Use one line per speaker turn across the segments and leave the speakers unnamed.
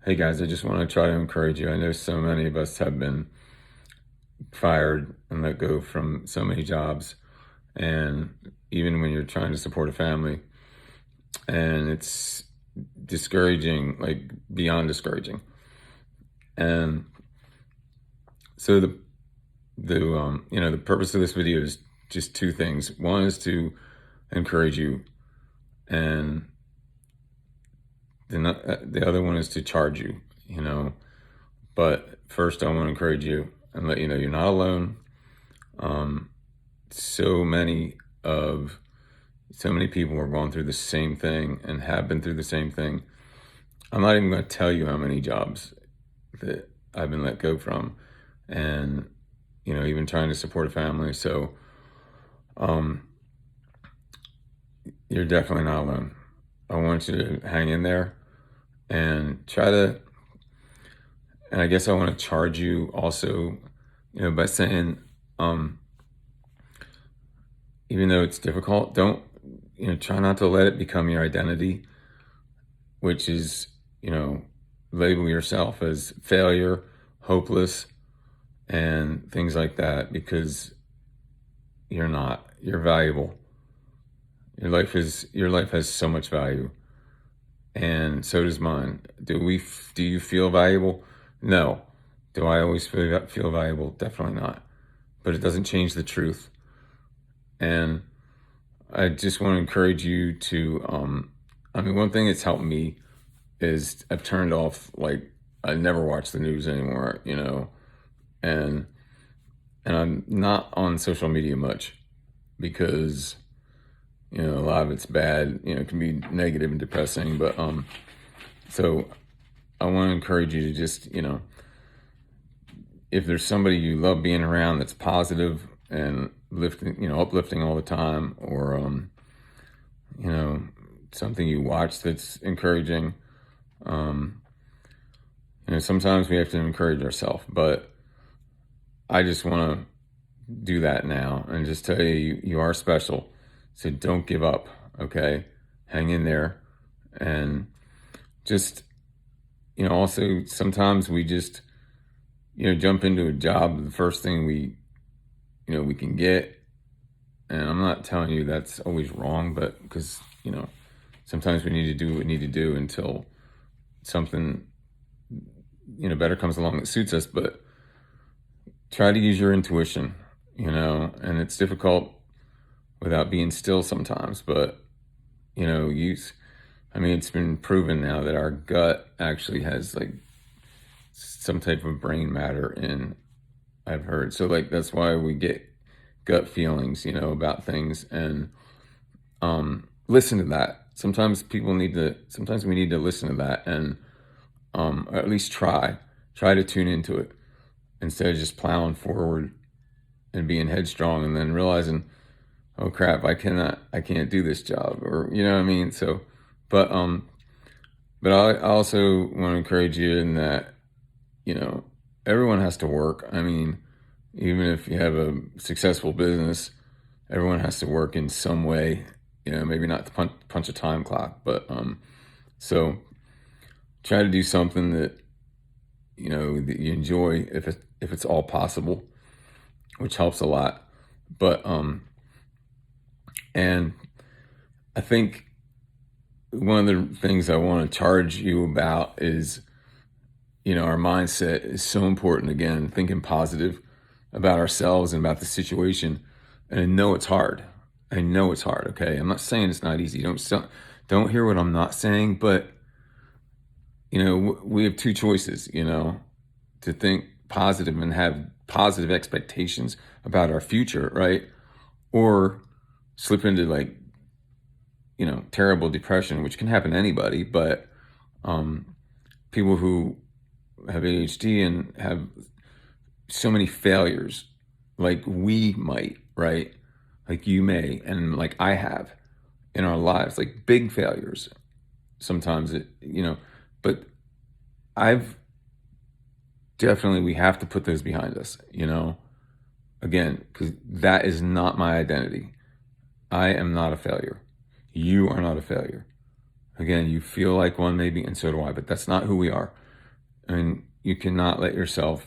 Hey guys, I just want to try to encourage you. I know so many of us have been fired and let go from so many jobs, and even when you're trying to support a family, and it's discouraging, like beyond discouraging. And so the purpose of this video is just two things. One is to encourage you, and the other one is to charge you. But first, I want to encourage you and let you know you're not alone. Um, so many of so many people are going through the same thing and have been through the same thing. I'm not even going to tell you how many jobs that I've been let go from, and even trying to support a family. So, um, you're definitely not alone. I want you to hang in there and try to. And I guess I want to charge you also, by saying, um, even though it's difficult, don't, try not to let it become your identity, which is, label yourself as failure, hopeless, and things like that, because you're not. You're valuable. Your life has so much value, and so does mine. Do you feel valuable? No. Do I always feel valuable? Definitely not. But it doesn't change the truth. And I just want to encourage you to, one thing that's helped me is I've turned off, like, I never watch the news anymore, and I'm not on social media much because, a lot of it's bad, it can be negative and depressing, but, so I want to encourage you to just, if there's somebody you love being around that's positive and uplifting all the time, or, you know, something you watch that's encouraging. Um, Sometimes we have to encourage ourselves, but I just want to do that now and just tell you, you are special. So don't give up, okay? Hang in there. And just, also sometimes we just, jump into a job, the first thing we can get. And I'm not telling you that's always wrong, but because, sometimes we need to do what we need to do until something, better comes along that suits us. But try to use your intuition, and it's difficult without being still sometimes, but, it's been proven now that our gut actually has like some type of brain matter in, I've heard. So like, that's why we get gut feelings, about things, and listen to that. Sometimes we need to listen to that, and or at least try to tune into it instead of just plowing forward and being headstrong and then realizing, oh crap, I can't do this job, or you know what I mean. So, but I also want to encourage you in that, everyone has to work. I mean, even if you have a successful business, everyone has to work in some way. Maybe not to punch a time clock, but so try to do something that that you enjoy, if it's all possible, which helps a lot. But and I think one of the things I want to charge you about is, our mindset is so important. Again, thinking positive about ourselves and about the situation. And I know it's hard. I know it's hard. Okay, I'm not saying it's not easy. Don't hear what I'm not saying, but we have two choices. To think positive and have positive expectations about our future, right? Or slip into like, terrible depression, which can happen to anybody, but people who have ADHD and have so many failures, like we might, right? Like you may, and like I have in our lives, like big failures. Sometimes but I've definitely, we have to put those behind us, again, because that is not my identity. I am not a failure. You are not a failure. Again, you feel like one maybe, and so do I, but that's not who we are. I mean, you cannot let yourself,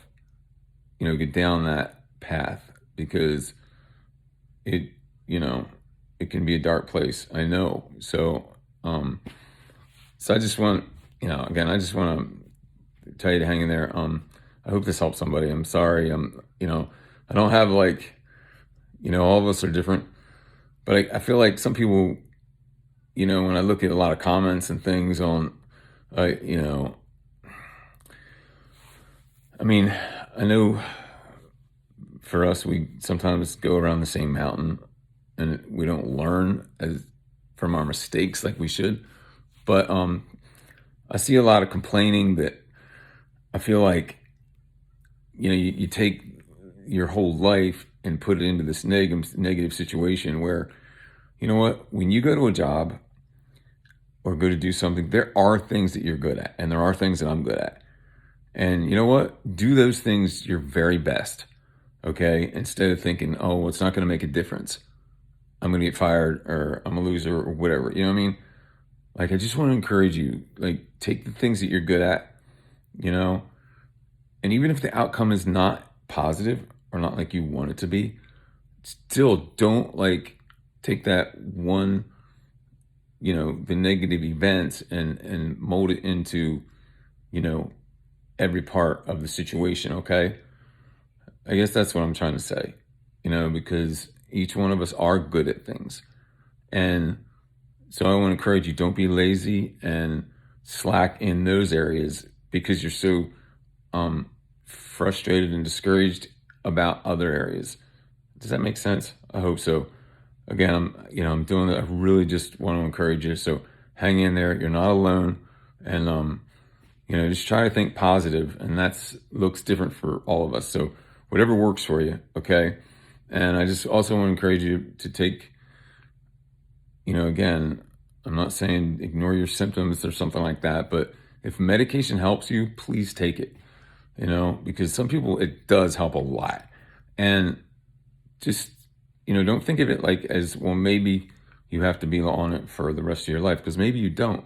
get down that path because it, you know, it can be a dark place. I know. Um, so I just want, again, I just want to tell you to hang in there. I hope this helps somebody. I'm sorry. I don't have like, all of us are different, but I feel like some people, when I look at a lot of comments and things on, uh, you know, I mean, I know for us, we sometimes go around the same mountain and we don't learn from our mistakes like we should. But I see a lot of complaining that I feel like, you take your whole life and put it into this negative situation where, you know what, when you go to a job or go to do something, there are things that you're good at and there are things that I'm good at. And you know what? Do those things your very best, okay? Instead of thinking, oh, well, it's not going to make a difference. I'm going to get fired or I'm a loser or whatever. You know what I mean? Like, I just want to encourage you, like, take the things that you're good at, you know? And even if the outcome is not positive or not like you want it to be, still don't like take that one, the negative events and mold it into, you know, every part of the situation, okay? I guess that's what I'm trying to say, because each one of us are good at things. And so I want to encourage you, don't be lazy and slack in those areas because you're so frustrated and discouraged about other areas. Does that make sense? I hope so. Again, I'm doing that. I really just want to encourage you. So hang in there. You're not alone. And, just try to think positive, and that's looks different for all of us. So whatever works for you, okay? And I just also want to encourage you to take, again, I'm not saying ignore your symptoms or something like that, but if medication helps you, please take it, because some people, it does help a lot. And just, don't think of it like as, well, maybe you have to be on it for the rest of your life, because maybe you don't.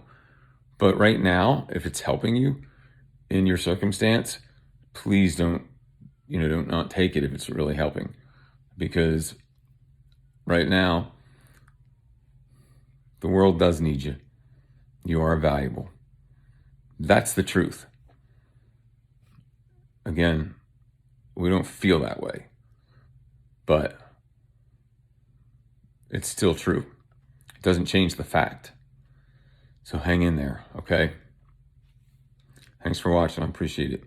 But right now, if it's helping you in your circumstance, please don't not take it if it's really helping. Because right now, the world does need you. You are valuable. That's the truth. Again, we don't feel that way, but it's still true. It doesn't change the fact. So hang in there, okay? Thanks for watching. I appreciate it.